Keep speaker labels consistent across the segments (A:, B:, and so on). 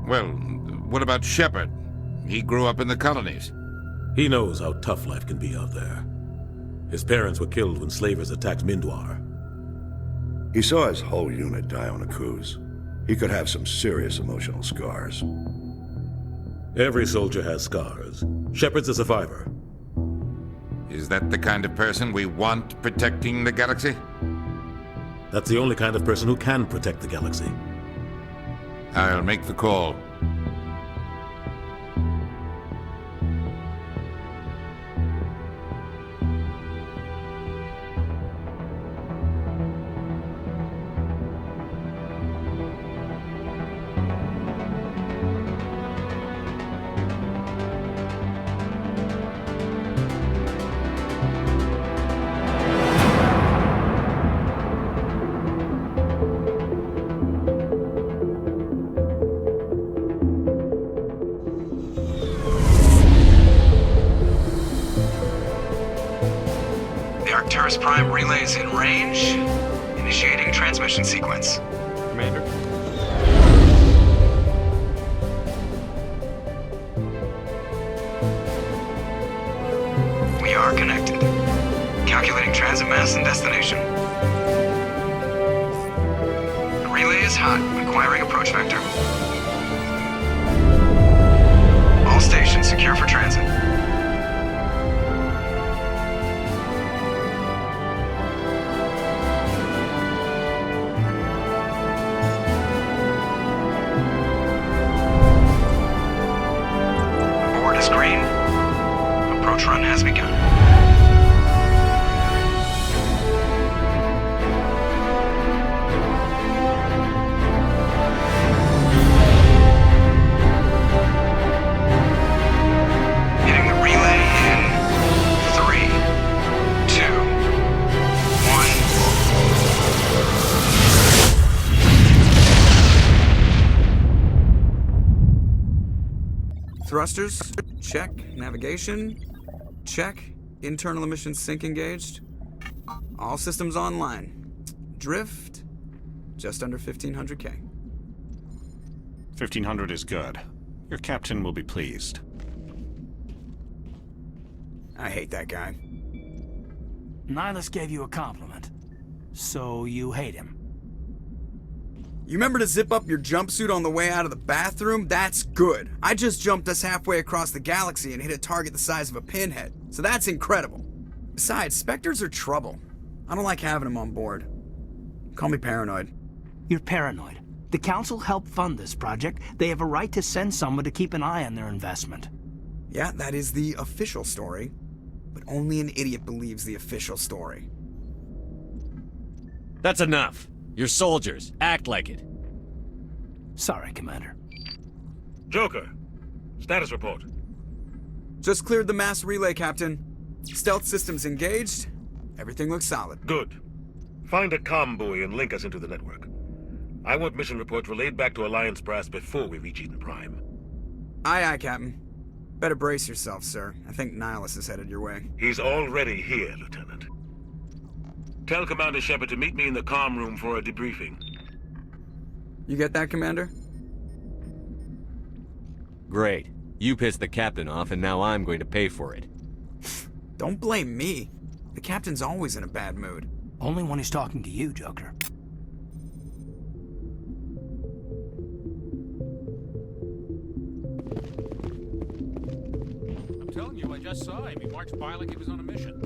A: Well, what about Shepard? He grew up in the colonies.
B: He knows how tough life can be out there. His parents were killed when slavers attacked Mindwar.
C: He saw his whole unit die on a cruise. He could have some serious emotional scars.
B: Every soldier has scars. Shepard's a survivor.
A: Is that the kind of person we want protecting the galaxy?
B: That's the only kind of person who can protect the galaxy.
A: I'll make the call.
D: Prime relays in range. Initiating transmission sequence.
E: Commander.
D: We are connected. Calculating transit mass and destination. The relay is hot, acquiring approach vector. All stations secure for transit. Run has begun. Hitting the relay in 3, 2, 1. Thrusters, check. Navigation, check. Internal emission sync engaged. All systems online. Drift, just under 1,500K.
E: 1,500 is good. Your captain will be pleased.
D: I hate that guy.
F: Nihilus gave you a compliment. So you hate him.
D: You remember to zip up your jumpsuit on the way out of the bathroom? That's good. I just jumped us halfway across the galaxy and hit a target the size of a pinhead. So that's incredible. Besides, Spectres are trouble. I don't like having them on board. Call me paranoid.
F: You're paranoid. The Council helped fund this project. They have a right to send someone to keep an eye on their investment.
D: Yeah, that is the official story. But only an idiot believes the official story.
G: That's enough. You're soldiers. Act like it.
F: Sorry, Commander.
B: Joker, status report.
D: Just cleared the mass relay, Captain. Stealth systems engaged. Everything looks solid.
B: Good. Find a comm buoy and link us into the network. I want mission reports relayed back to Alliance Brass before we reach Eden Prime.
D: Aye, aye, Captain. Better brace yourself, sir. I think Nihilus is headed your way.
B: He's already here, Lieutenant. Tell Commander Shepard to meet me in the comm room for a debriefing.
D: You get that, Commander?
G: Great. You pissed the captain off, and now I'm going to pay for it.
D: Don't blame me. The captain's always in a bad mood.
F: Only when he's talking to you, Joker.
H: I'm telling you, I just saw him. He marched by like he was on a mission.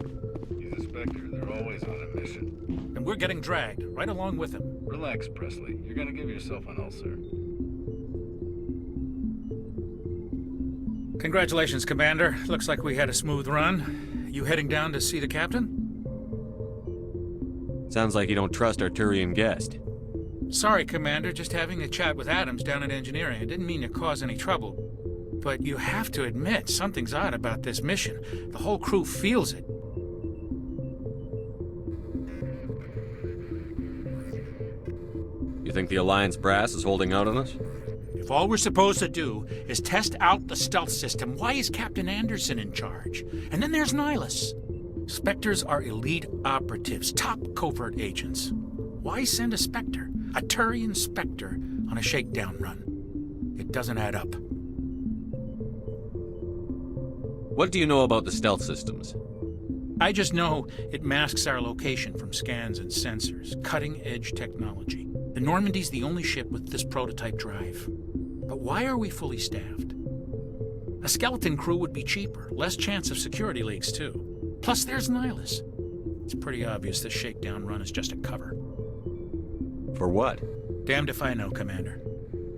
I: He's a Spectre. They're always on a mission.
H: And we're getting dragged, right along with him.
I: Relax, Presley. You're gonna give yourself an ulcer.
H: Congratulations, Commander. Looks like we had a smooth run. You heading down to see the captain?
G: Sounds like you don't trust our Turian guest.
H: Sorry, Commander. Just having a chat with Adams down at engineering. I didn't mean to cause any trouble. But you have to admit, something's odd about this mission. The whole crew feels it.
G: You think the Alliance brass is holding out on us?
H: If all we're supposed to do is test out the stealth system, why is Captain Anderson in charge? And then there's Nihilus. Spectres are elite operatives, top covert agents. Why send a Spectre, a Turian Spectre, on a shakedown run? It doesn't add up.
G: What do you know about the stealth systems?
H: I just know it masks our location from scans and sensors. Cutting-edge technology. The Normandy's the only ship with this prototype drive. But why are we fully staffed? A skeleton crew would be cheaper, less chance of security leaks too. Plus there's Nihilus. It's pretty obvious this shakedown run is just a cover.
G: For what?
H: Damned if I know, Commander.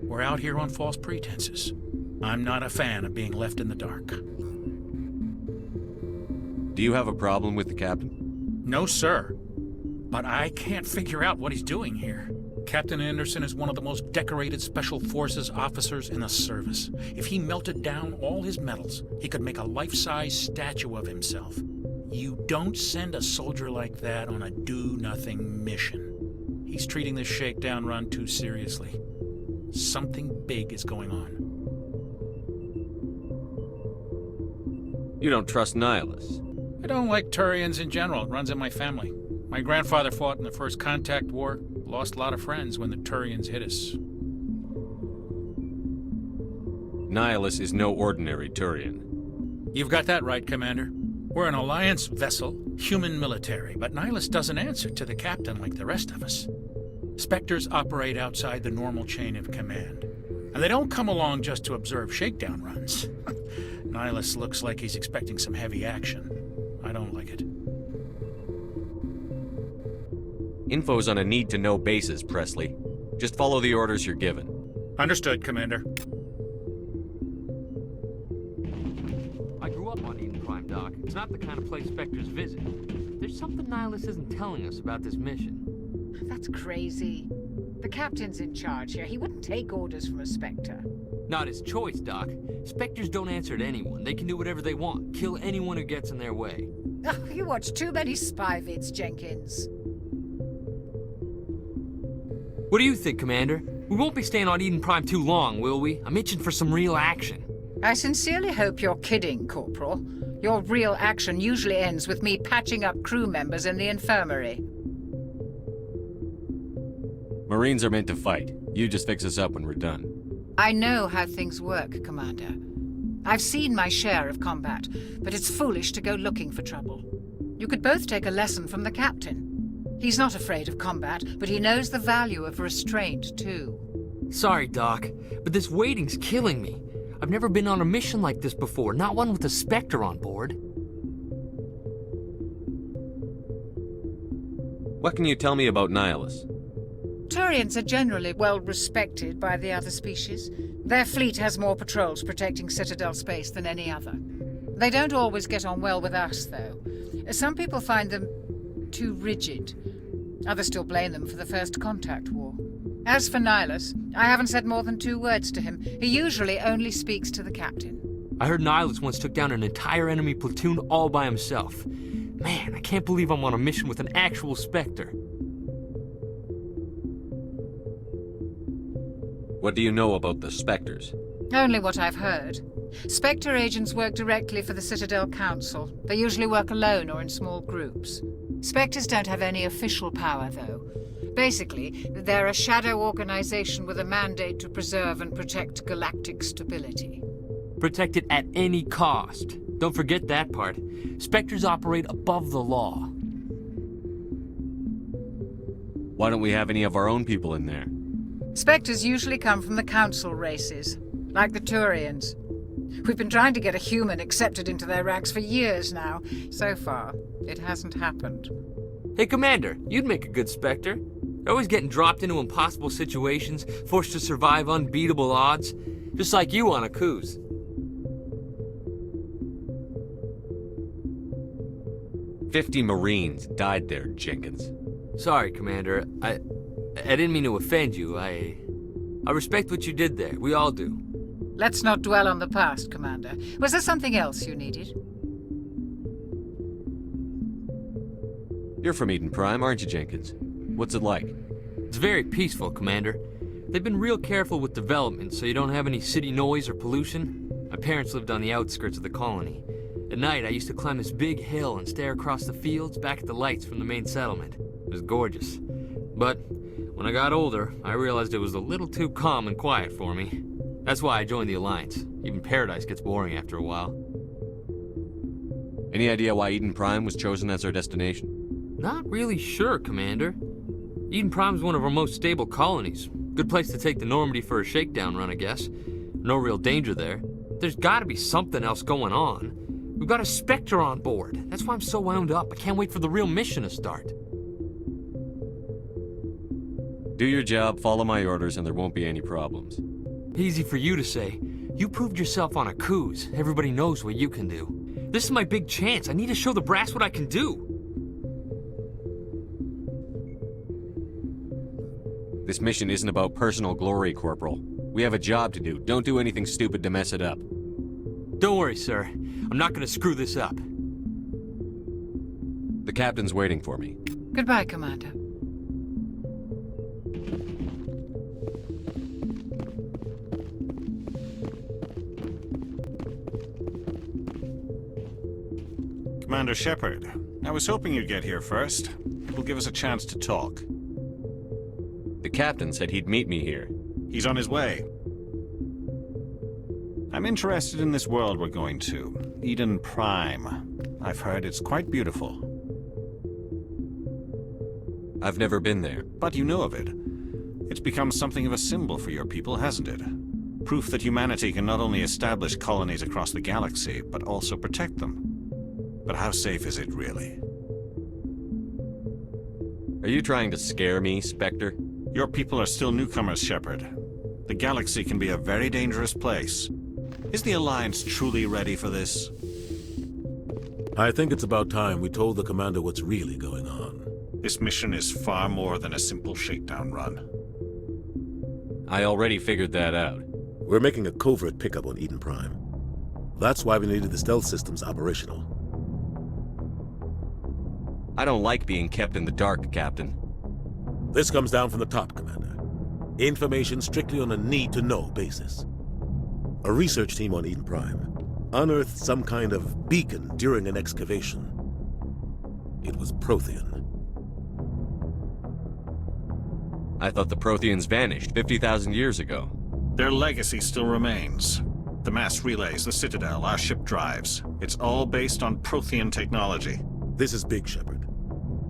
H: We're out here on false pretenses. I'm not a fan of being left in the dark.
G: Do you have a problem with the captain?
H: No, sir. But I can't figure out what he's doing here. Captain Anderson is one of the most decorated Special Forces officers in the service. If he melted down all his medals, he could make a life-size statue of himself. You don't send a soldier like that on a do-nothing mission. He's treating this shakedown run too seriously. Something big is going on.
G: You don't trust Nihilus?
H: I don't like Turians in general. It runs in my family. My grandfather fought in the First Contact War. Lost a lot of friends when the Turians hit us.
G: Nihilus is no ordinary Turian.
H: You've got that right, Commander. We're an Alliance vessel, human military, but Nihilus doesn't answer to the captain like the rest of us. Spectres operate outside the normal chain of command. And they don't come along just to observe shakedown runs. Nihilus looks like he's expecting some heavy action. I don't like it.
G: Info's on a need-to-know basis, Presley. Just follow the orders you're given.
H: Understood, Commander.
J: I grew up on Eden Prime, Doc. It's not the kind of place Spectres visit. There's something Nihilus isn't telling us about this mission.
K: That's crazy. The captain's in charge here. He wouldn't take orders from a Spectre.
J: Not his choice, Doc. Spectres don't answer to anyone. They can do whatever they want. Kill anyone who gets in their way.
K: Oh, you watch too many spy vids, Jenkins.
J: What do you think, Commander? We won't be staying on Eden Prime too long, will we? I'm itching for some real action.
K: I sincerely hope you're kidding, Corporal. Your real action usually ends with me patching up crew members in the infirmary.
G: Marines are meant to fight. You just fix us up when we're done.
K: I know how things work, Commander. I've seen my share of combat, but it's foolish to go looking for trouble. You could both take a lesson from the captain. He's not afraid of combat, but he knows the value of restraint, too.
J: Sorry, Doc, but this waiting's killing me. I've never been on a mission like this before, not one with a Spectre on board.
G: What can you tell me about Nihilus?
K: Turians are generally well respected by the other species. Their fleet has more patrols protecting Citadel space than any other. They don't always get on well with us, though. Some people find them too rigid. Others still blame them for the First Contact War. As for Nihilus, I haven't said more than 2 words to him. He usually only speaks to the captain.
J: I heard Nihilus once took down an entire enemy platoon all by himself. Man, I can't believe I'm on a mission with an actual Spectre.
G: What do you know about the Spectres?
K: Only what I've heard. Spectre agents work directly for the Citadel Council. They usually work alone or in small groups. Spectres don't have any official power, though. Basically, they're a shadow organization with a mandate to preserve and protect galactic stability.
J: Protect it at any cost. Don't forget that part. Spectres operate above the law.
G: Why don't we have any of our own people in there?
K: Spectres usually come from the Council races, like the Turians. We've been trying to get a human accepted into their ranks for years now. So far, it hasn't happened.
J: Hey, Commander, you'd make a good Spectre. You're always getting dropped into impossible situations, forced to survive unbeatable odds. Just like you on a cruise.
G: "50 Marines died there, Jenkins."
J: Sorry, Commander. I didn't mean to offend you. I respect what you did there. We all do.
K: Let's not dwell on the past, Commander. Was there something else you needed?
G: You're from Eden Prime, aren't you, Jenkins? What's it like?
J: It's very peaceful, Commander. They've been real careful with development, so you don't have any city noise or pollution. My parents lived on the outskirts of the colony. At night, I used to climb this big hill and stare across the fields back at the lights from the main settlement. It was gorgeous. But when I got older, I realized it was a little too calm and quiet for me. That's why I joined the Alliance. Even Paradise gets boring after a while.
G: Any idea why Eden Prime was chosen as our destination?
J: Not really sure, Commander. Eden Prime's one of our most stable colonies. Good place to take the Normandy for a shakedown run, I guess. No real danger there. There's gotta be something else going on. We've got a Spectre on board. That's why I'm so wound up. I can't wait for the real mission to start.
G: Do your job, follow my orders, and there won't be any problems.
J: Easy for you to say. You proved yourself on a cruise. Everybody knows what you can do. This is my big chance. I need to show the brass what I can do.
G: This mission isn't about personal glory, Corporal. We have a job to do. Don't do anything stupid to mess it up.
J: Don't worry, sir. I'm not gonna screw this up.
G: The captain's waiting for me.
K: Goodbye, Commander.
E: Commander Shepard, I was hoping you'd get here first. It will give us a chance to talk.
G: The captain said he'd meet me here.
E: He's on his way. I'm interested in this world we're going to, Eden Prime. I've heard it's quite beautiful.
G: I've never been there.
E: But you know of it. It's become something of a symbol for your people, hasn't it? Proof that humanity can not only establish colonies across the galaxy, but also protect them. But how safe is it, really?
G: Are you trying to scare me, Spectre?
E: Your people are still newcomers, Shepard. The galaxy can be a very dangerous place. Is the Alliance truly ready for this?
L: I think it's about time we told the Commander what's really going on.
E: This mission is far more than a simple shakedown run.
G: I already figured that out.
L: We're making a covert pickup on Eden Prime. That's why we needed the stealth systems operational.
G: I don't like being kept in the dark, Captain.
L: This comes down from the top, Commander. Information strictly on a need-to-know basis. A research team on Eden Prime unearthed some kind of beacon during an excavation. It was Prothean.
G: I thought the Protheans vanished 50,000 years ago.
E: Their legacy still remains. The mass relays, the Citadel, our ship drives. It's all based on Prothean technology.
L: This is big, Shepard.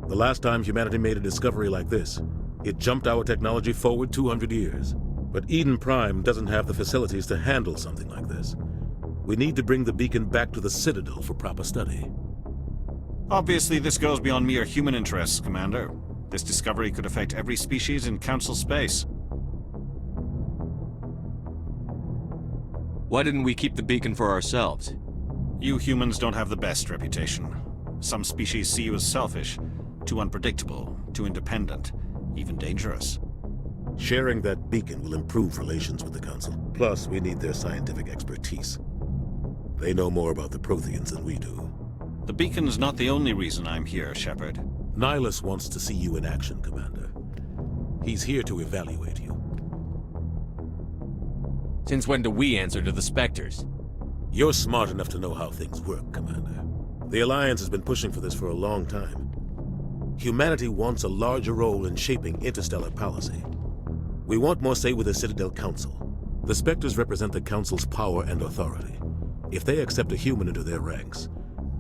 L: The last time humanity made a discovery like this, it jumped our technology forward 200 years. But Eden Prime doesn't have the facilities to handle something like this. We need to bring the beacon back to the Citadel for proper study.
E: Obviously, this goes beyond mere human interests, Commander. This discovery could affect every species in Council space.
G: Why didn't we keep the beacon for ourselves?
E: You humans don't have the best reputation. Some species see you as selfish, too unpredictable, too independent, even dangerous.
L: Sharing that beacon will improve relations with the Council. Plus, we need their scientific expertise. They know more about the Protheans than we do.
E: The beacon's not the only reason I'm here, Shepard.
L: Nihilus wants to see you in action, Commander. He's here to evaluate you.
G: Since when do we answer to the Spectres?
L: You're smart enough to know how things work, Commander. The Alliance has been pushing for this for a long time. Humanity wants a larger role in shaping interstellar policy. We want more say with the Citadel Council. The Spectres represent the Council's power and authority. If they accept a human into their ranks,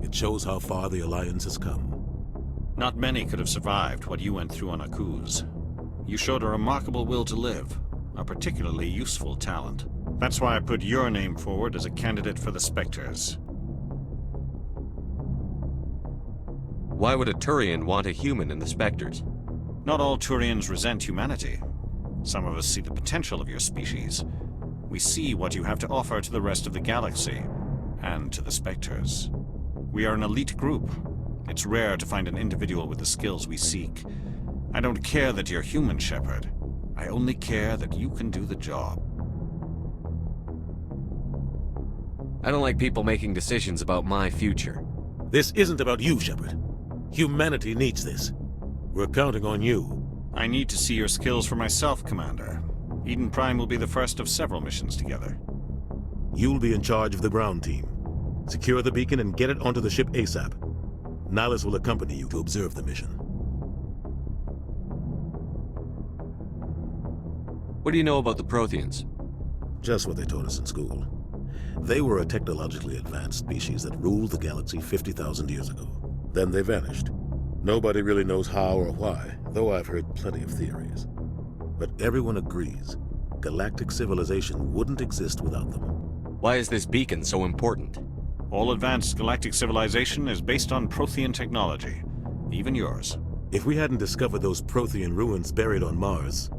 L: it shows how far the Alliance has come.
E: Not many could have survived what you went through on Akuz. You showed a remarkable will to live, a particularly useful talent. That's why I put your name forward as a candidate for the Spectres.
G: Why would a Turian want a human in the Spectres?
E: Not all Turians resent humanity. Some of us see the potential of your species. We see what you have to offer to the rest of the galaxy, and to the Spectres. We are an elite group. It's rare to find an individual with the skills we seek. I don't care that you're human, Shepard. I only care that you can do the job.
G: I don't like people making decisions about my future.
L: This isn't about you, Shepard. Humanity needs this. We're counting on you.
E: I need to see your skills for myself, Commander. Eden Prime will be the first of several missions together.
L: You'll be in charge of the ground team. Secure the beacon and get it onto the ship ASAP. Nihilus will accompany you to observe the mission.
G: What do you know about the Protheans?
L: Just what they taught us in school. They were a technologically advanced species that ruled the galaxy 50,000 years ago. Then they vanished. Nobody really knows how or why, though I've heard plenty of theories. But everyone agrees galactic civilization wouldn't exist without them.
G: Why is this beacon so important?
E: All advanced galactic civilization is based on Prothean technology, even yours.
L: If we hadn't discovered those Prothean ruins buried on Mars,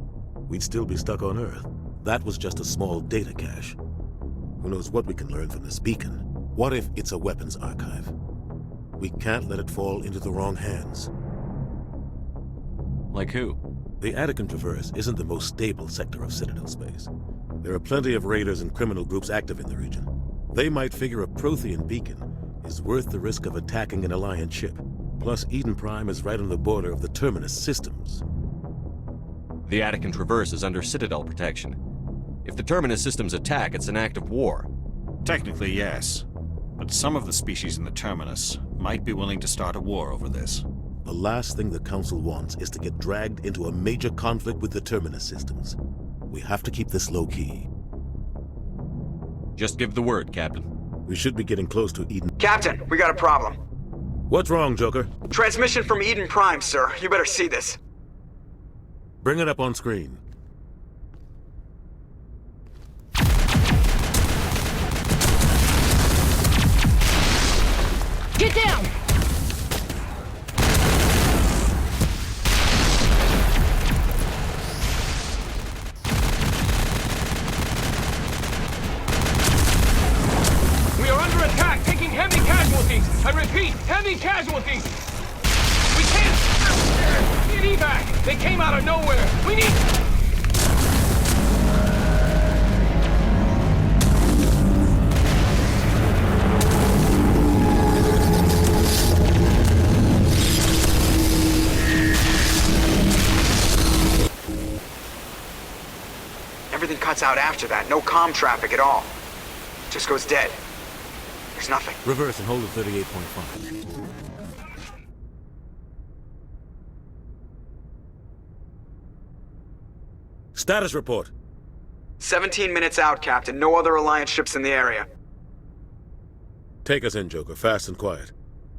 L: we'd still be stuck on Earth. That was just a small data cache. Who knows what we can learn from this beacon? What if it's a weapons archive? We can't let it fall into the wrong hands.
G: Like who?
L: The Attican Traverse isn't the most stable sector of Citadel space. There are plenty of raiders and criminal groups active in the region. They might figure a Prothean beacon is worth the risk of attacking an Alliance ship. Plus, Eden Prime is right on the border of the Terminus systems.
G: The Attican Traverse is under Citadel protection. If the Terminus systems attack, it's an act of war.
E: Technically, yes. But some of the species in the Terminus might be willing to start a war over this.
L: The last thing the Council wants is to get dragged into a major conflict with the Terminus systems. We have to keep this low-key.
G: Just give the word, Captain.
L: We should be getting close to Eden.
D: Captain, we got a problem.
L: What's wrong, Joker?
D: Transmission from Eden Prime, sir. You better see this.
L: Bring it up on screen.
M: Get down!
N: We are under attack, taking heavy casualties. I repeat, heavy casualties. We can't... Need evac. They came out of nowhere. We need...
D: Everything cuts out after that. No comm traffic at all. Just goes dead. There's nothing.
L: Reverse and hold at 38.5. Status report.
D: 17 minutes out, Captain. No other Alliance ships in the area.
L: Take us in, Joker, fast and quiet.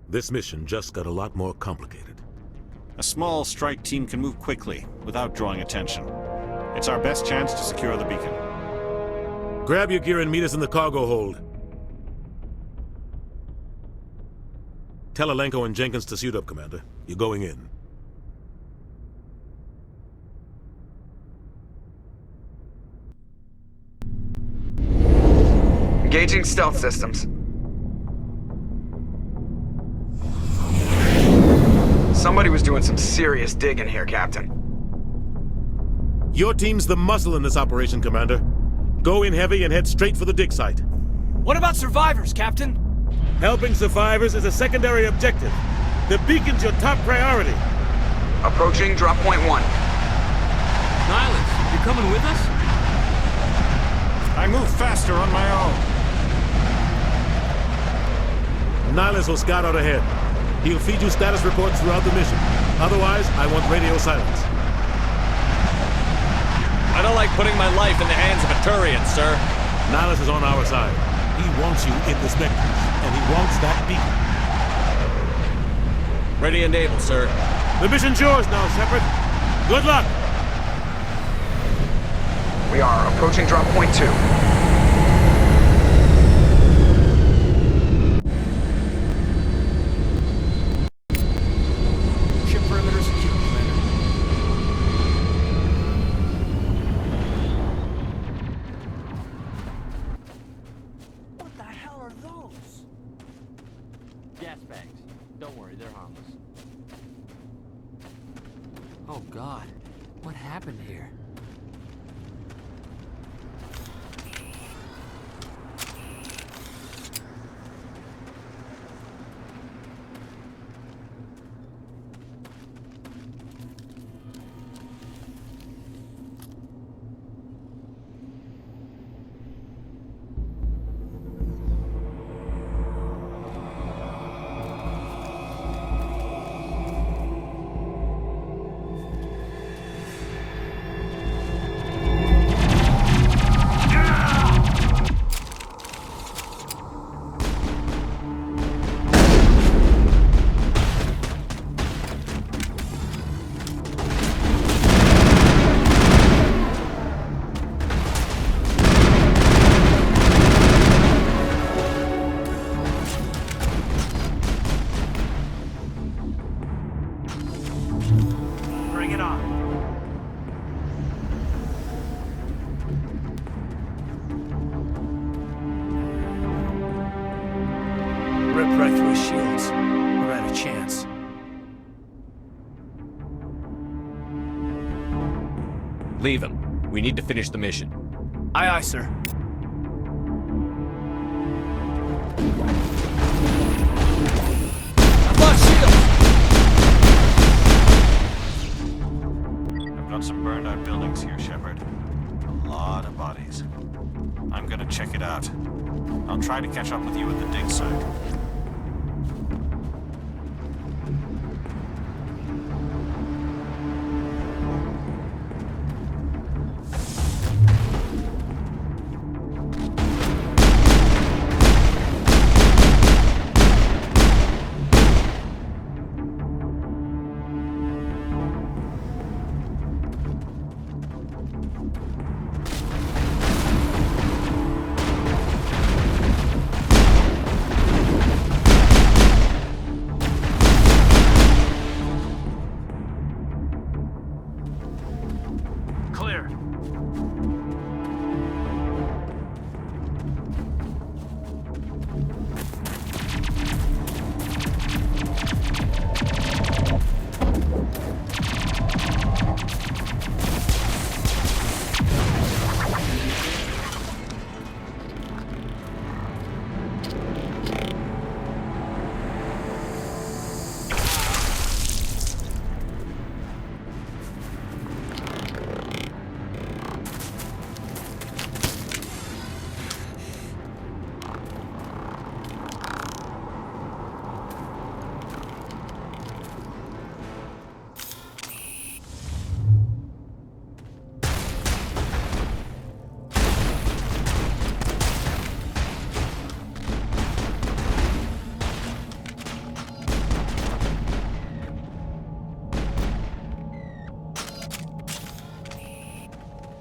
L: This mission just got a lot more complicated.
E: A small strike team can move quickly, without drawing attention. It's our best chance to secure the beacon.
L: Grab your gear and meet us in the cargo hold. Tell Alenko and Jenkins to suit up, Commander. You're going in.
D: Engaging stealth systems. Somebody was doing some serious digging here, Captain.
L: Your team's the muscle in this operation, Commander. Go in heavy and head straight for the dig site.
F: What about survivors, Captain?
L: Helping survivors is a secondary objective. The beacon's your top priority.
D: Approaching drop point 1.
J: Nihilus, you coming with us?
E: I move faster on my own.
L: Nihilus will scout out ahead. He'll feed you status reports throughout the mission. Otherwise, I want radio silence.
G: I don't like putting my life in the hands of a Turian, sir.
L: Nihilus is on our side. He wants you in the Spectres, and he wants that beacon.
G: Ready and able, sir.
L: The mission's yours now, Shepard. Good luck!
D: We are approaching drop point 2.
F: Ship perimeter secure, Commander. What the hell are those?
J: Gas bags. Don't worry, they're harmless. Oh God, what happened here?
G: Leave him. We need to finish the mission.
F: Aye, aye, sir.
E: I've lost shields! I've got some burned out buildings here, Shepard. A lot of bodies. I'm gonna check it out. I'll try to catch up with you at the dig site.
F: Clear.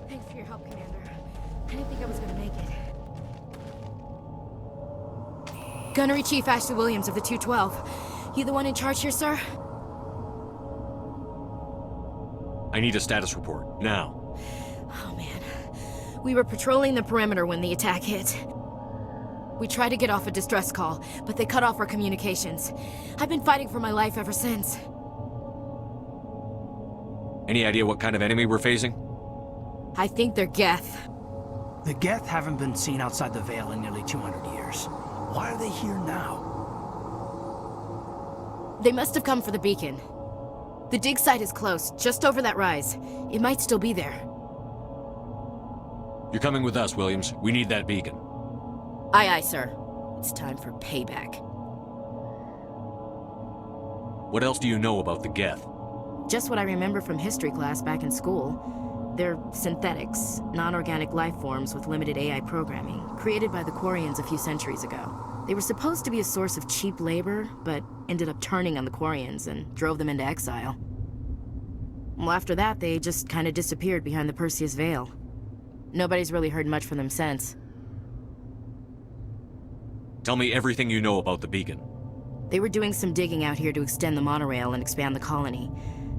M: Thanks for your help, Commander. I didn't think I was gonna make it. Gunnery Chief Ashley Williams of the 212. You the one in charge here, sir?
G: I need a status report, now.
M: Oh, man. We were patrolling the perimeter when the attack hit. We tried to get off a distress call, but they cut off our communications. I've been fighting for my life ever since.
G: Any idea what kind of enemy we're facing?
M: I think they're Geth.
F: The Geth haven't been seen outside the Veil in nearly 200 years. Why are they here now?
M: They must have come for the beacon. The dig site is close, just over that rise. It might still be there.
G: You're coming with us, Williams. We need that beacon.
M: Aye, aye, sir. It's time for payback.
G: What else do you know about the Geth?
M: Just what I remember from history class back in school. They're synthetics, non-organic life forms with limited AI programming, created by the Quarians a few centuries ago. They were supposed to be a source of cheap labor, but ended up turning on the Quarians and drove them into exile. Well, after that, they just kind of disappeared behind the Perseus Veil. Nobody's really heard much from them since.
G: Tell me everything you know about the beacon.
M: They were doing some digging out here to extend the monorail and expand the colony.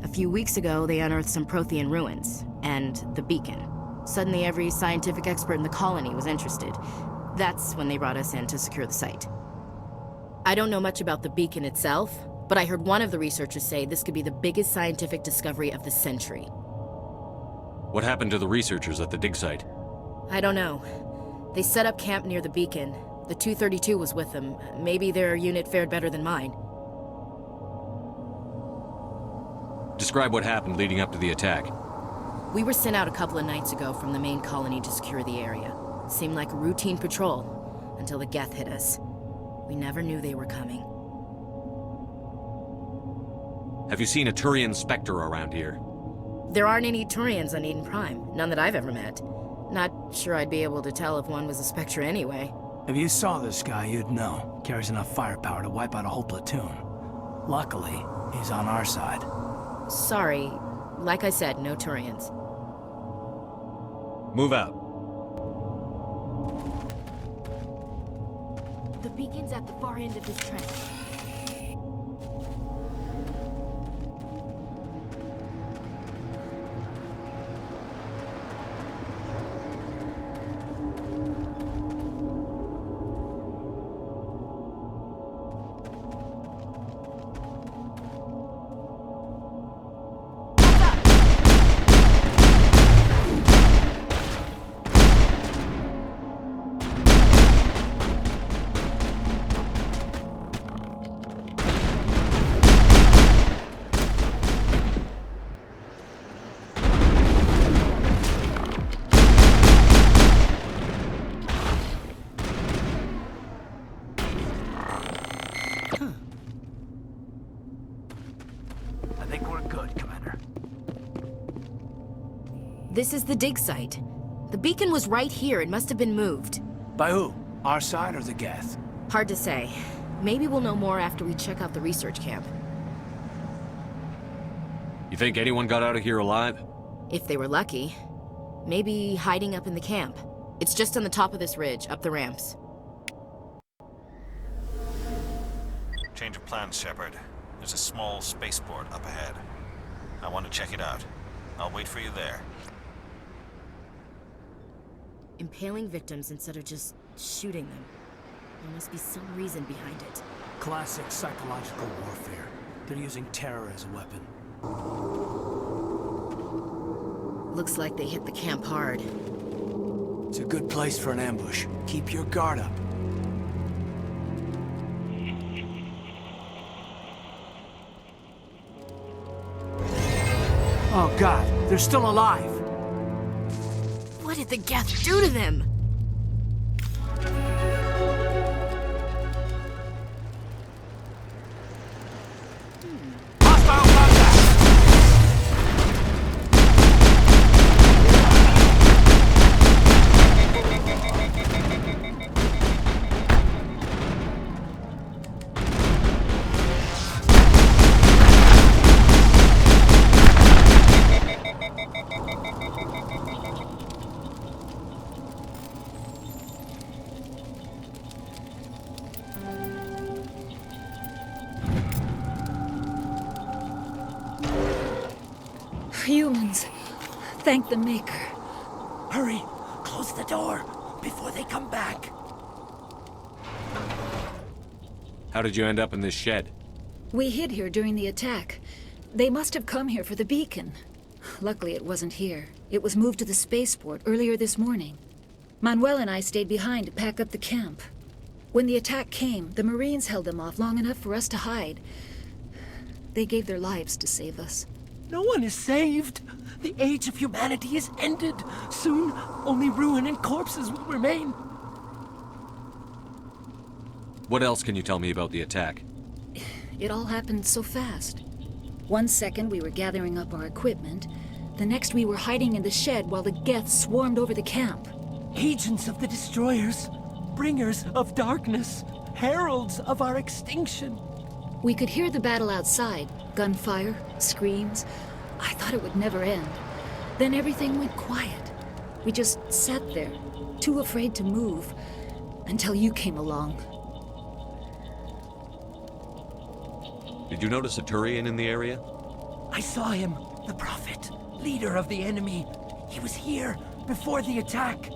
M: A few weeks ago, they unearthed some Prothean ruins, and the beacon. Suddenly, every scientific expert in the colony was interested. That's when they brought us in to secure the site. I don't know much about the beacon itself, but I heard one of the researchers say this could be the biggest scientific discovery of the century.
G: What happened to the researchers at the dig site?
M: I don't know. They set up camp near the beacon. The 232 was with them. Maybe their unit fared better than mine.
G: Describe what happened leading up to the attack.
M: We were sent out a couple of nights ago from the main colony to secure the area. Seemed like a routine patrol, until the Geth hit us. We never knew they were coming.
G: Have you seen a Turian Spectre around here?
M: There aren't any Turians on Eden Prime, none that I've ever met. Not sure I'd be able to tell if one was a Spectre anyway.
F: If you saw this guy, you'd know. Carries enough firepower to wipe out a whole platoon. Luckily, he's on our side.
M: Sorry. Like I said, no Turians.
G: Move out.
M: The beacon's at the far end of this trench. This is the dig site. The beacon was right here. It must have been moved.
F: By who? Our side or the Geth?
M: Hard to say. Maybe we'll know more after we check out the research camp.
G: You think anyone got out of here alive?
M: If they were lucky. Maybe hiding up in the camp. It's just on the top of this ridge, up the ramps.
E: Change of plans, Shepard. There's a small spaceport up ahead. I want to check it out. I'll wait for you there.
M: Impaling victims instead of just shooting them. There must be some reason behind it.
F: Classic psychological warfare. They're using terror as a weapon.
M: Looks like they hit the camp hard.
F: It's a good place for an ambush. Keep your guard up. Oh God, they're still alive!
M: What did the Geth do to them?
F: Hostile contact!
O: Humans. Thank the Maker.
F: Hurry! Close the door before they come back.
G: How did you end up in this shed?
O: We hid here during the attack. They must have come here for the beacon. Luckily, it wasn't here. It was moved to the spaceport earlier this morning. Manuel and I stayed behind to pack up the camp. When the attack came, the Marines held them off long enough for us to hide. They gave their lives to save us.
F: No one is saved. The age of humanity is ended. Soon, only ruin and corpses will remain.
G: What else can you tell me about the attack?
O: It all happened so fast. 1 second we were gathering up our equipment. The next we were hiding in the shed while the Geth swarmed over the camp.
F: Agents of the destroyers, bringers of darkness, heralds of our extinction.
O: We could hear the battle outside. Gunfire, screams. I thought it would never end. Then everything went quiet. We just sat there, too afraid to move, until you came along.
G: Did you notice a Turian in the area?
F: I saw him, the Prophet, leader of the enemy. He was here before the attack.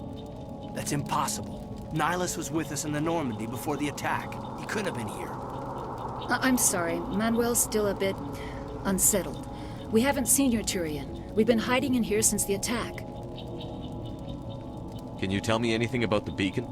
F: That's impossible. Nihilus was with us in the Normandy before the attack. He couldn't have been here.
O: I'm sorry. Manuel's still a bit unsettled. We haven't seen your Turian. We've been hiding in here since the attack.
G: Can you tell me anything about the beacon?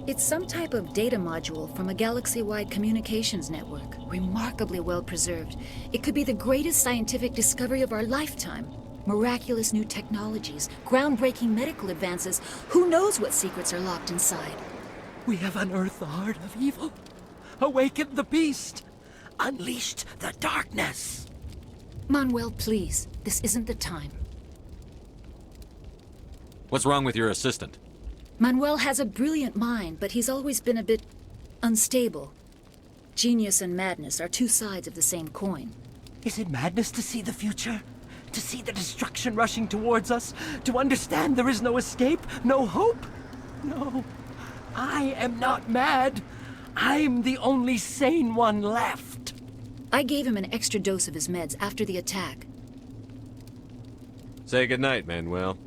O: It's some type of data module from a galaxy-wide communications network. Remarkably well preserved. It could be the greatest scientific discovery of our lifetime. Miraculous new technologies, groundbreaking medical advances. Who knows what secrets are locked inside?
F: We have unearthed the heart of evil, awakened the beast, unleashed the darkness.
O: Manuel, please. This isn't the time.
G: What's wrong with your assistant?
O: Manuel has a brilliant mind, but he's always been a bit unstable. Genius and madness are two sides of the same coin.
F: Is it madness to see the future? To see the destruction rushing towards us? To understand there is no escape? No hope? No. I am not mad. I'm the only sane one left.
O: I gave him an extra dose of his meds after the attack.
G: Say goodnight, Manuel.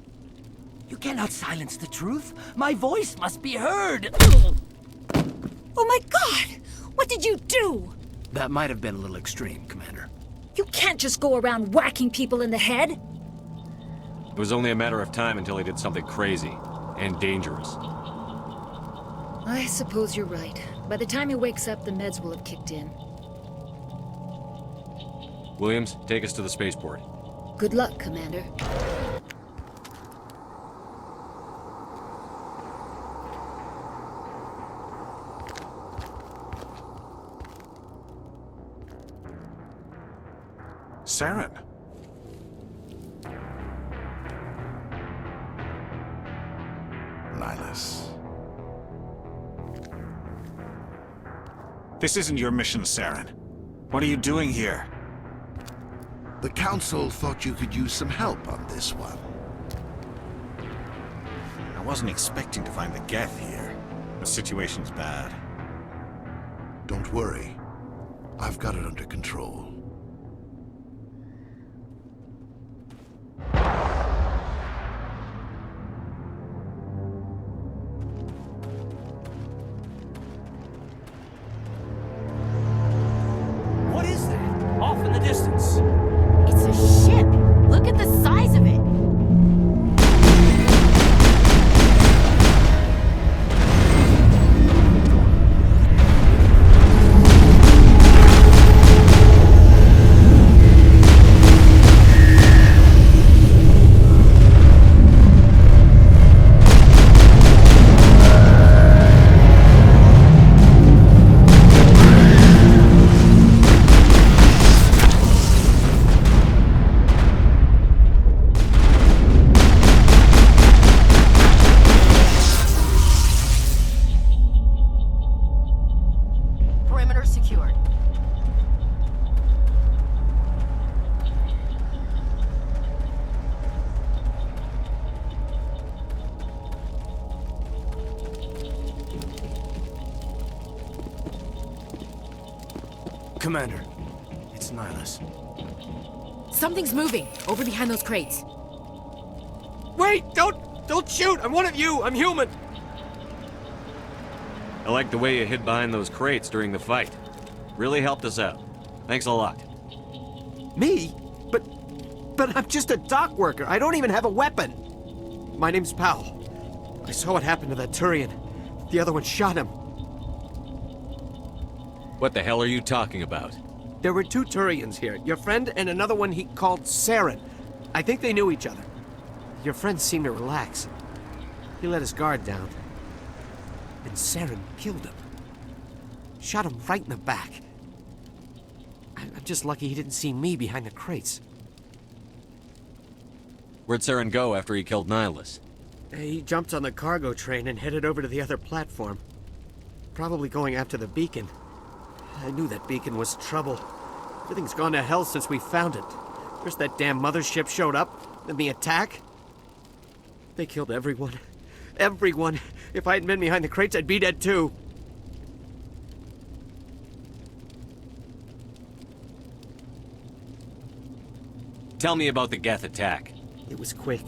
F: You cannot silence the truth. My voice must be heard.
O: Oh my God! What did you do?
F: That might have been a little extreme, Commander.
O: You can't just go around whacking people in the head.
G: It was only a matter of time until he did something crazy and dangerous.
O: I suppose you're right. By the time he wakes up, the meds will have kicked in.
G: Williams, take us to the spaceport.
O: Good luck, Commander.
E: Saren. This isn't your mission, Saren. What are you doing here?
P: The Council thought you could use some help on this one.
E: I wasn't expecting to find the Geth here. The situation's bad.
P: Don't worry. I've got it under control.
F: What is that? Off in the distance.
M: It's a ship. Look at the size of it. Perimeter secured.
F: Commander, it's Nihilus.
M: Something's moving over behind those crates.
F: Wait! Don't shoot! I'm one of you! I'm human!
G: I like the way you hid behind those crates during the fight. Really helped us out. Thanks a lot.
F: Me? But I'm just a dock worker. I don't even have a weapon. My name's Powell. I saw what happened to that Turian. The other one shot him.
G: What the hell are you talking about?
F: There were two Turians here. Your friend and another one he called Saren. I think they knew each other. Your friend seemed to relax. He let his guard down. And Saren killed him. Shot him right in the back. I'm just lucky he didn't see me behind the crates.
G: Where'd Saren go after he killed Nihilus?
F: He jumped on the cargo train and headed over to the other platform. Probably going after the beacon. I knew that beacon was trouble. Everything's gone to hell since we found it. First that damn mothership showed up, then the attack. They killed everyone. Everyone. If I hadn't been behind the crates, I'd be dead too.
G: Tell me about the Geth attack.
F: It was quick.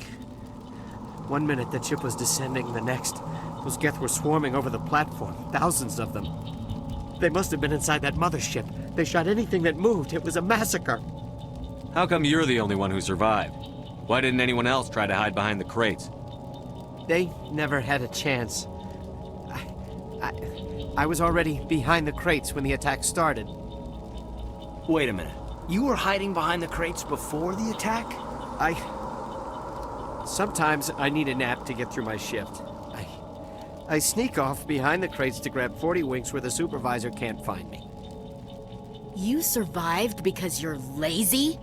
F: 1 minute the ship was descending, the next, those Geth were swarming over the platform. Thousands of them. They must have been inside that mothership. They shot anything that moved. It was a massacre.
G: How come you're the only one who survived? Why didn't anyone else try to hide behind the crates?
F: They never had a chance. I was already behind the crates when the attack started.
Q: Wait a minute. You were hiding behind the crates before the attack?
F: Sometimes I need a nap to get through my shift. I sneak off behind the crates to grab 40 winks where the supervisor can't find me.
M: You survived because you're lazy?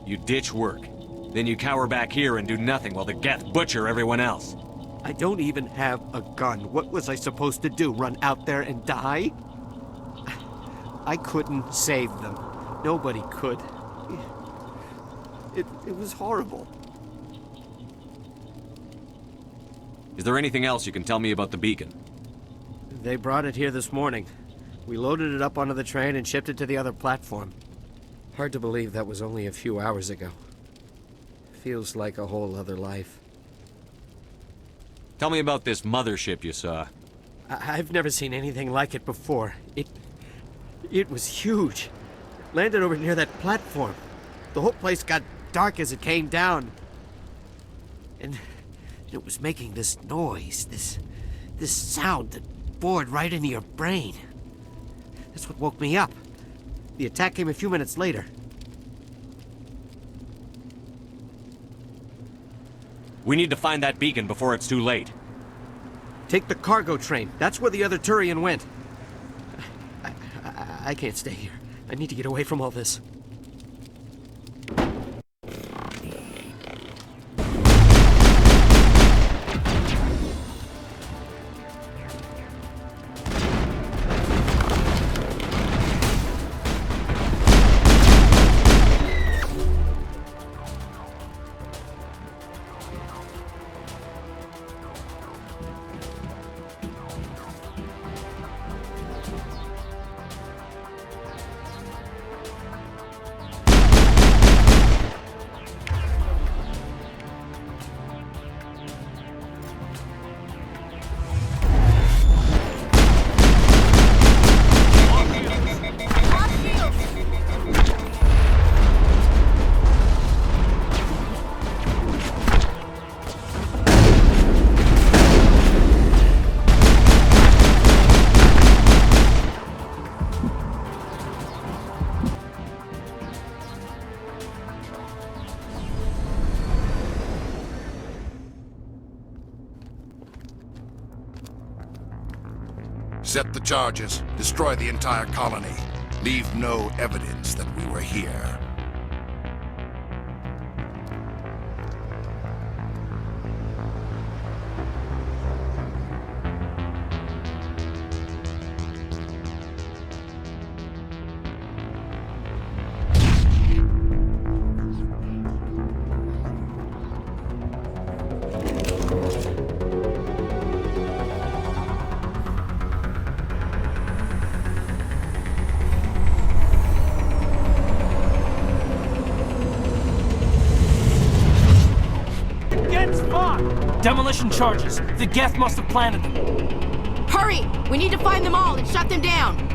G: You ditch work. Then you cower back here and do nothing while the Geth butcher everyone else.
F: I don't even have a gun. What was I supposed to do? Run out there and die? I couldn't save them. Nobody could. It was horrible.
G: Is there anything else you can tell me about the beacon?
F: They brought it here this morning. We loaded it up onto the train and shipped it to the other platform. Hard to believe that was only a few hours ago. Feels like a whole other life.
G: Tell me about this mothership you saw.
F: I've never seen anything like it before. It was huge. Landed over near that platform. The whole place got dark as it came down. And it was making this noise, this sound that bored right into your brain. That's what woke me up. The attack came a few minutes later.
G: We need to find that beacon before it's too late.
F: Take the cargo train. That's where the other Turian went. I can't stay here. I need to get away from all this.
P: Set the charges. Destroy the entire colony. Leave no evidence that we were here.
F: Demolition charges. The Geth must have planted them.
M: Hurry! We need to find them all and shut them down!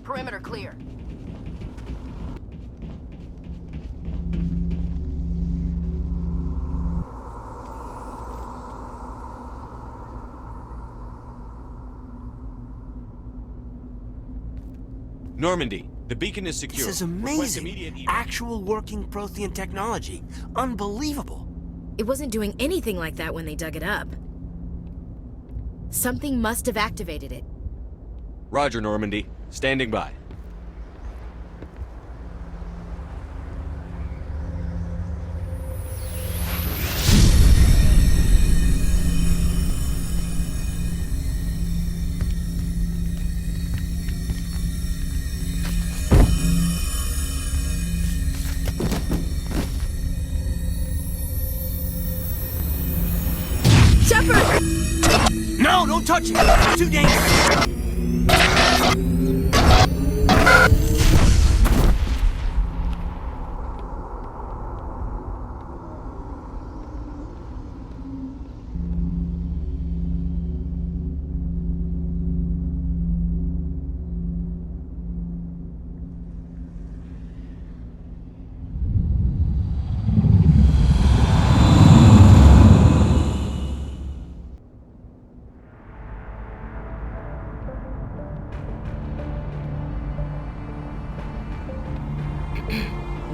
M: Perimeter clear.
G: Normandy, the beacon is secure.
Q: This is amazing. Actual working Prothean technology. Unbelievable.
M: It wasn't doing anything like that when they dug it up. Something must have activated it.
G: Roger, Normandy. Standing by.
M: Shepard!
Q: No, don't touch it! It's too dangerous!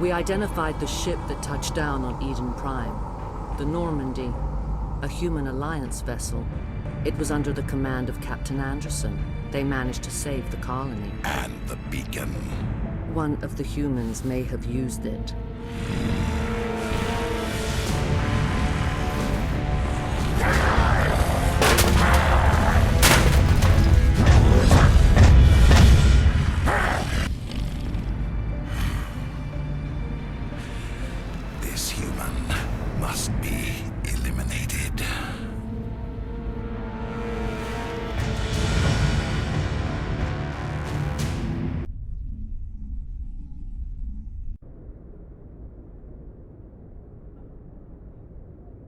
R: We identified the ship that touched down on Eden Prime. The Normandy, a human alliance vessel. It was under the command of Captain Anderson. They managed to save the colony.
P: And the beacon.
R: One of the humans may have used it.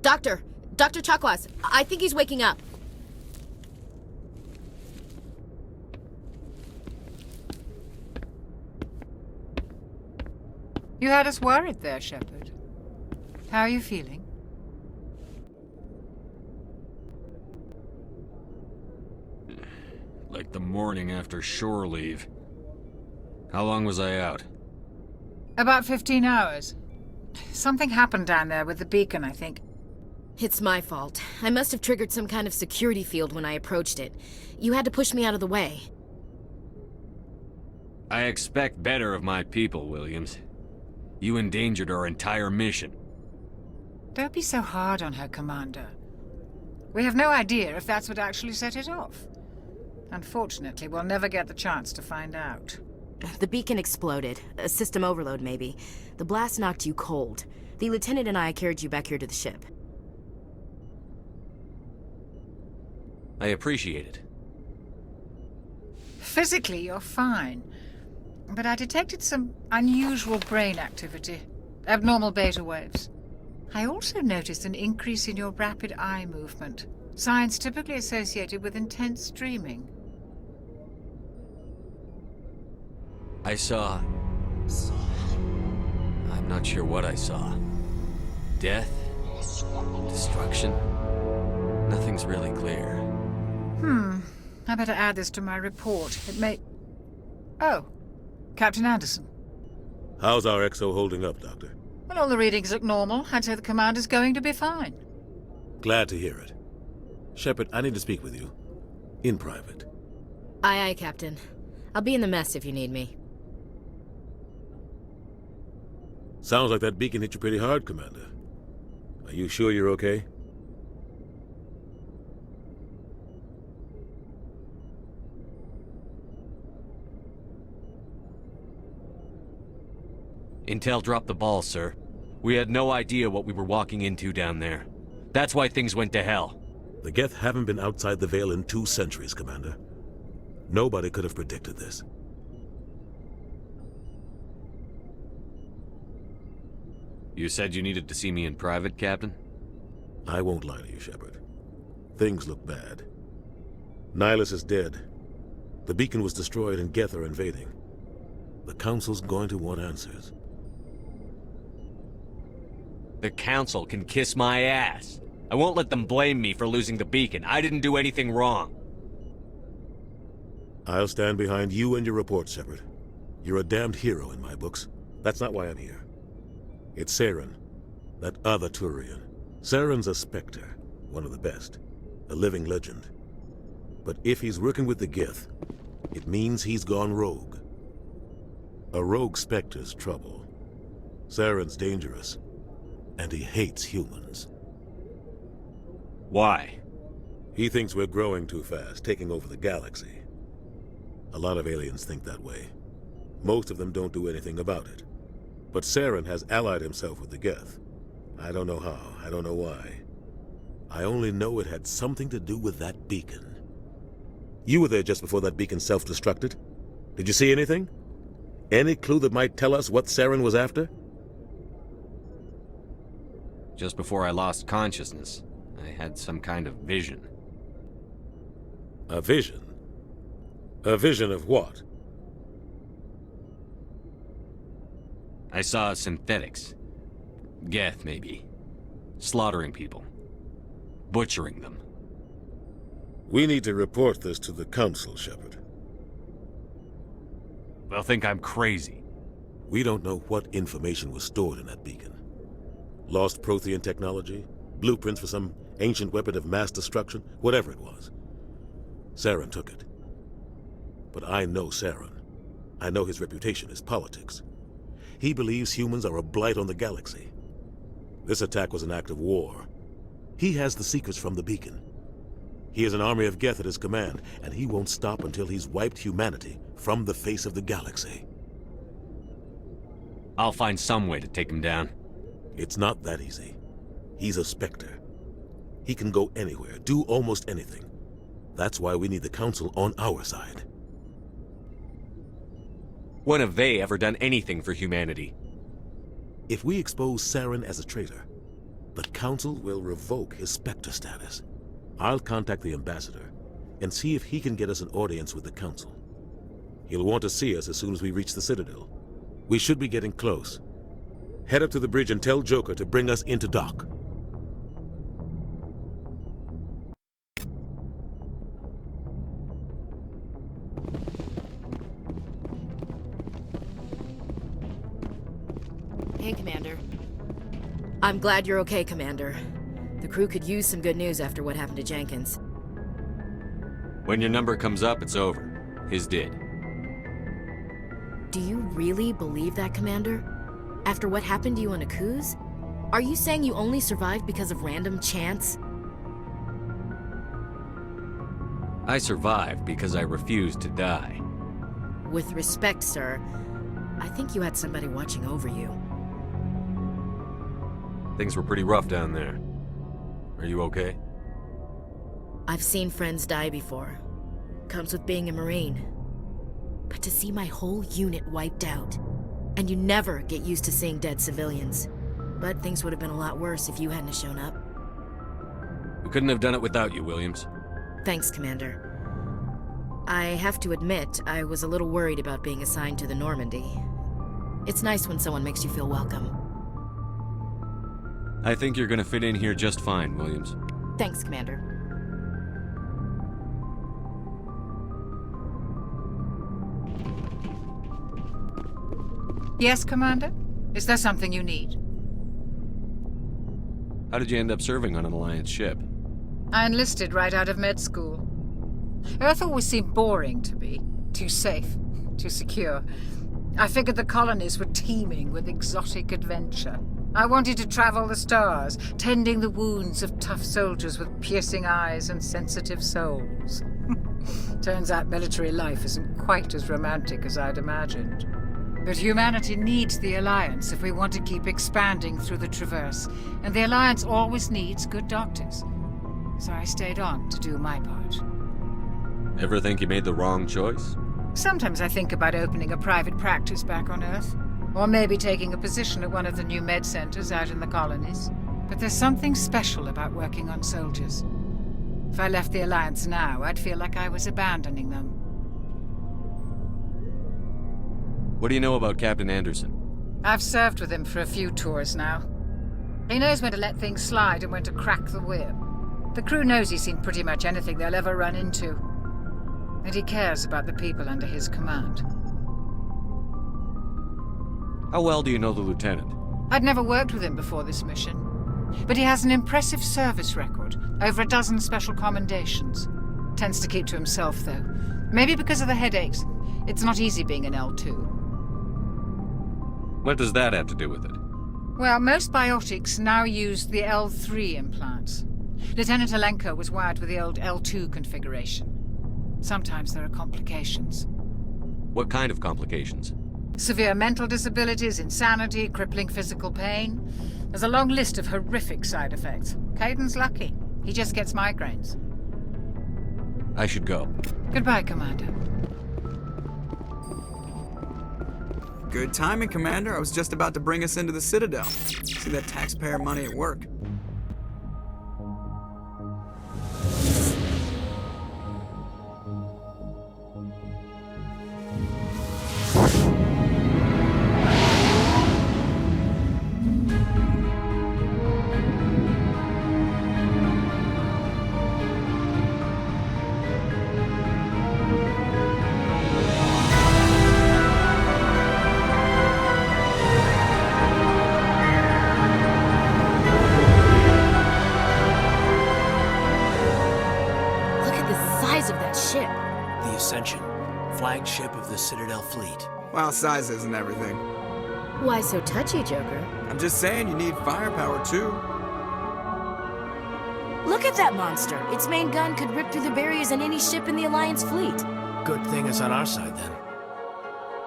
M: Doctor! Dr. Chakwas, I think he's waking up.
K: You had us worried there, Shepard. How are you feeling?
G: Like the morning after shore leave. How long was I out?
K: About 15 hours. Something happened down there with the beacon, I think.
M: It's my fault. I must have triggered some kind of security field when I approached it. You had to push me out of the way.
G: I expect better of my people, Williams. You endangered our entire mission.
K: Don't be so hard on her, Commander. We have no idea if that's what actually set it off. Unfortunately, we'll never get the chance to find out.
M: The beacon exploded. A system overload, maybe. The blast knocked you cold. The lieutenant and I carried you back here to the ship.
G: I appreciate it.
K: Physically, you're fine. But I detected some unusual brain activity. Abnormal beta waves. I also noticed an increase in your rapid eye movement. Signs typically associated with intense dreaming.
G: I saw... I'm not sure what I saw. Death? Destruction? Nothing's really clear.
K: I better add this to my report. It may... Oh, Captain Anderson.
L: How's our XO holding up, Doctor?
K: Well, all the readings look normal. I'd say the commander's going to be fine.
L: Glad to hear it. Shepard, I need to speak with you. In private.
M: Aye, aye, Captain. I'll be in the mess if you need me.
L: Sounds like that beacon hit you pretty hard, Commander. Are you sure you're okay?
G: Intel dropped the ball, sir. We had no idea what we were walking into down there. That's why things went to hell.
L: The Geth haven't been outside the Veil in 2 centuries, Commander. Nobody could have predicted this.
G: You said you needed to see me in private, Captain?
L: I won't lie to you, Shepard. Things look bad. Nihilus is dead. The beacon was destroyed and Geth are invading. The Council's going to want answers.
G: The Council can kiss my ass. I won't let them blame me for losing the beacon. I didn't do anything wrong.
L: I'll stand behind you and your report, Shepard. You're a damned hero in my books. That's not why I'm here. It's Saren, that other Turian. Saren's a Spectre, one of the best. A living legend. But if he's working with the Geth, it means he's gone rogue. A rogue Spectre's trouble. Saren's dangerous, and he hates humans.
G: Why?
L: He thinks we're growing too fast, taking over the galaxy. A lot of aliens think that way. Most of them don't do anything about it. But Saren has allied himself with the Geth. I don't know how, I don't know why. I only know it had something to do with that beacon. You were there just before that beacon self-destructed. Did you see anything? Any clue that might tell us what Saren was after?
G: Just before I lost consciousness, I had some kind of vision.
L: A vision? A vision of what?
G: I saw synthetics. Geth, maybe. Slaughtering people. Butchering them.
L: We need to report this to the Council, Shepard.
G: They'll think I'm crazy.
L: We don't know what information was stored in that beacon. Lost Prothean technology? Blueprints for some ancient weapon of mass destruction? Whatever it was. Saren took it. But I know Saren. I know his reputation is politics. He believes humans are a blight on the galaxy. This attack was an act of war. He has the secrets from the beacon. He has an army of Geth at his command, and he won't stop until he's wiped humanity from the face of the galaxy.
G: I'll find some way to take him down.
L: It's not that easy. He's a Spectre. He can go anywhere, do almost anything. That's why we need the Council on our side.
G: When have they ever done anything for humanity?
L: If we expose Saren as a traitor, the Council will revoke his Spectre status. I'll contact the Ambassador and see if he can get us an audience with the Council. He'll want to see us as soon as we reach the Citadel. We should be getting close. Head up to the bridge and tell Joker to bring us into dock.
M: Hey, Commander. I'm glad you're okay, Commander. The crew could use some good news after what happened to Jenkins.
G: When your number comes up, it's over. His did.
M: Do you really believe that, Commander? After what happened to you on Akuz? Are you saying you only survived because of random chance?
G: I survived because I refused to die.
M: With respect, sir, I think you had somebody watching over you.
G: Things were pretty rough down there. Are you okay?
M: I've seen friends die before. Comes with being a Marine. But to see my whole unit wiped out, and you never get used to seeing dead civilians. But things would have been a lot worse if you hadn't shown up.
G: We couldn't have done it without you, Williams.
M: Thanks, Commander. I have to admit, I was a little worried about being assigned to the Normandy. It's nice when someone makes you feel welcome.
G: I think you're gonna fit in here just fine, Williams.
M: Thanks, Commander.
K: Yes, Commander? Is there something you need?
G: How did you end up serving on an Alliance ship?
K: I enlisted right out of med school. Earth always seemed boring to me. Too safe, too secure. I figured the colonies were teeming with exotic adventure. I wanted to travel the stars, tending the wounds of tough soldiers with piercing eyes and sensitive souls. Turns out military life isn't quite as romantic as I'd imagined. But humanity needs the Alliance if we want to keep expanding through the Traverse, and the Alliance always needs good doctors. So I stayed on to do my part.
G: Ever think you made the wrong choice?
K: Sometimes I think about opening a private practice back on Earth, or maybe taking a position at one of the new med centers out in the colonies. But there's something special about working on soldiers. If I left the Alliance now, I'd feel like I was abandoning them.
G: What do you know about Captain Anderson?
K: I've served with him for a few tours now. He knows when to let things slide and when to crack the whip. The crew knows he's seen pretty much anything they'll ever run into. And he cares about the people under his command.
G: How well do you know the Lieutenant?
K: I'd never worked with him before this mission. But he has an impressive service record, over a dozen special commendations. Tends to keep to himself, though. Maybe because of the headaches. It's not easy being an L2.
G: What does that have to do with it?
K: Well, most biotics now use the L3 implants. Lieutenant Alenko was wired with the old L2 configuration. Sometimes there are complications.
G: What kind of complications?
K: Severe mental disabilities, insanity, crippling physical pain. There's a long list of horrific side effects. Caden's lucky. He just gets migraines.
G: I should go.
K: Goodbye, Commander.
D: Good timing, Commander. I was just about to bring us into the Citadel. See that taxpayer money at work.
Q: Flagship of the Citadel fleet.
D: Well, size isn't everything.
M: Why so touchy, Joker?
D: I'm just saying you need firepower, too.
M: Look at that monster. Its main gun could rip through the barriers in any ship in the Alliance fleet.
Q: Good thing it's on our side, then.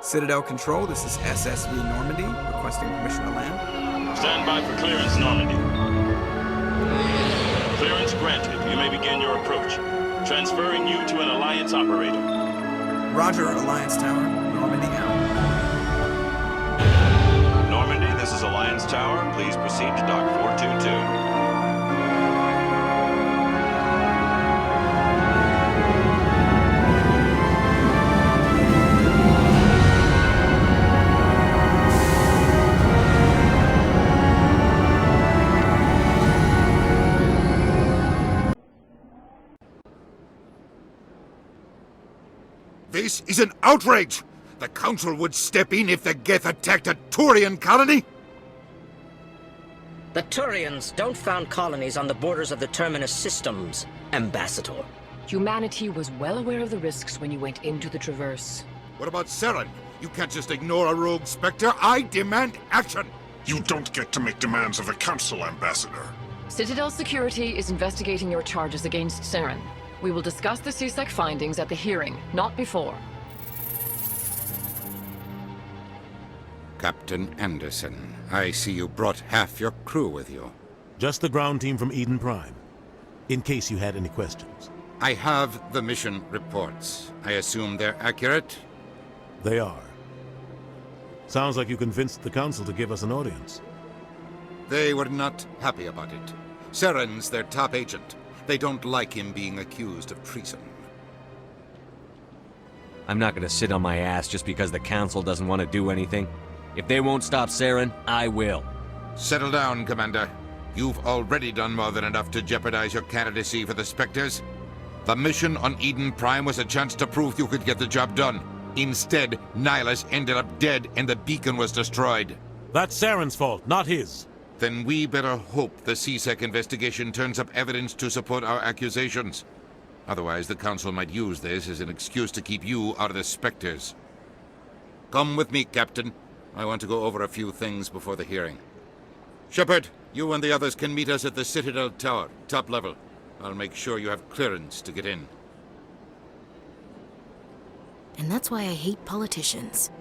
D: Citadel Control, this is SSV Normandy, requesting permission to land.
S: Stand by for clearance, Normandy. Clearance granted. You may begin your approach. Transferring you to an Alliance operator.
D: Roger, Alliance Tower. Normandy out.
S: Normandy, this This is Alliance Tower. Please proceed to Dock 422.
A: This is an outrage! The Council would step in if the Geth attacked a Turian colony?
T: The Turians don't found colonies on the borders of the Terminus systems, Ambassador.
U: Humanity was well aware of the risks when you went into the Traverse.
A: What about Saren? You can't just ignore a rogue Spectre. I demand action!
P: You don't get to make demands of the Council, Ambassador.
U: Citadel Security is investigating your charges against Saren. We will discuss the CSEC findings at the hearing, not before.
A: Captain Anderson, I see you brought half your crew with you.
L: Just the ground team from Eden Prime, in case you had any questions.
A: I have the mission reports. I assume they're accurate?
L: They are. Sounds like you convinced the Council to give us an audience.
A: They were not happy about it. Saren's their top agent. They don't like him being accused of treason.
V: I'm not gonna sit on my ass just because the Council doesn't want to do anything. If they won't stop Saren, I will.
A: Settle down, Commander. You've already done more than enough to jeopardize your candidacy for the Spectres. The mission on Eden Prime was a chance to prove you could get the job done. Instead, Nihilus ended up dead and the beacon was destroyed.
L: That's Saren's fault, not his.
A: Then we better hope the CSEC investigation turns up evidence to support our accusations. Otherwise, the Council might use this as an excuse to keep you out of the Spectres. Come with me, Captain. I want to go over a few things before the hearing. Shepard, you and the others can meet us at the Citadel Tower, top level. I'll make sure you have clearance to get in.
M: And that's why I hate politicians.